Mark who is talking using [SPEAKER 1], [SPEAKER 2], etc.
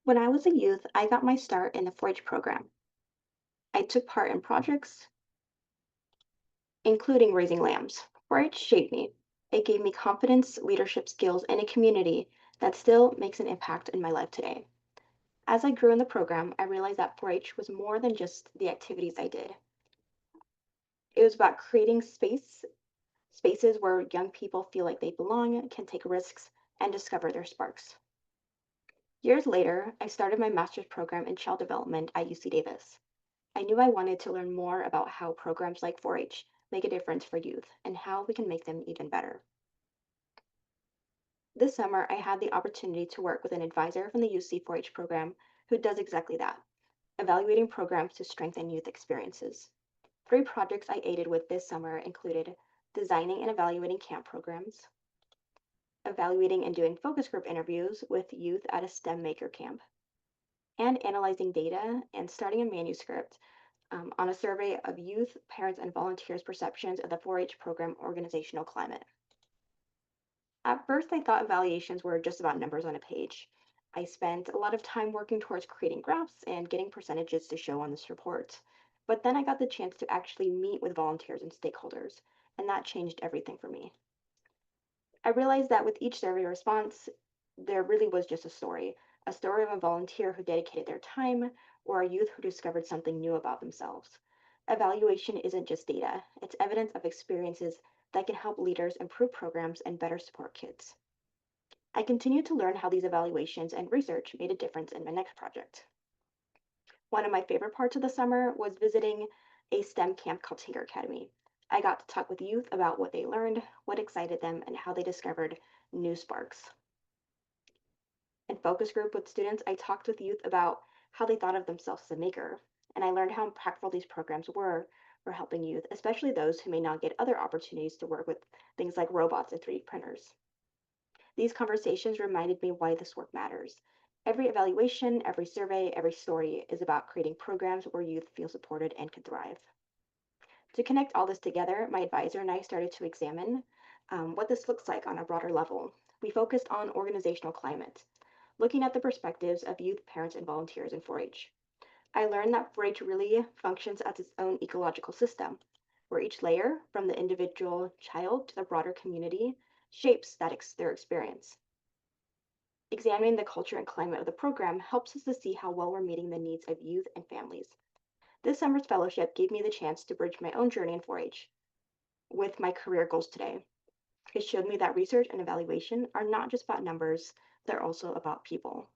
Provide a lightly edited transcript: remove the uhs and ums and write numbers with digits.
[SPEAKER 1] When I was a youth, I got my start in the 4-H program. I took part in projects, including raising lambs. 4-H shaped me. It gave me confidence, leadership skills, and a community that still makes an impact in my life today. As I grew in the program, I realized that 4-H was more than just the activities I did. It was about creating spaces where young people feel like they belong, can take risks, and discover their sparks. Years later, I started my master's program in child development at UC Davis. I knew I wanted to learn more about how programs like 4-H make a difference for youth and how we can make them even better. This summer, I had the opportunity to work with an advisor from the UC 4-H program who does exactly that, evaluating programs to strengthen youth experiences. 3 projects I aided with this summer included designing and evaluating camp programs, evaluating and doing focus group interviews with youth at a STEM maker camp, and analyzing data and starting a manuscript on a survey of youth, parents, and volunteers' perceptions of the 4-H program organizational climate. At first, I thought evaluations were just about numbers on a page. I spent a lot of time working towards creating graphs and getting percentages to show on this report. But then I got the chance to actually meet with volunteers and stakeholders, and that changed everything for me. I realized that with each survey response, there really was just a story of a volunteer who dedicated their time or a youth who discovered something new about themselves. Evaluation isn't just data, it's evidence of experiences that can help leaders improve programs and better support kids. I continued to learn how these evaluations and research made a difference in my next project. One of my favorite parts of the summer was visiting a STEM camp called Tinker Academy. I got to talk with youth about what they learned, what excited them, and how they discovered new sparks. In focus group with students, I talked with youth about how they thought of themselves as a maker, and I learned how impactful these programs were for helping youth, especially those who may not get other opportunities to work with things like robots and 3D printers. These conversations reminded me why this work matters. Every evaluation, every survey, every story is about creating programs where youth feel supported and can thrive. To connect all this together, my advisor and I started to examine what this looks like on a broader level. We focused on organizational climate, looking at the perspectives of youth, parents, and volunteers in 4-H. I learned that 4-H really functions as its own ecological system, where each layer, from the individual child to the broader community, shapes their experience. Examining the culture and climate of the program helps us to see how well we're meeting the needs of youth and families. This summer's fellowship gave me the chance to bridge my own journey in 4-H with my career goals today. It showed me that research and evaluation are not just about numbers, they're also about people.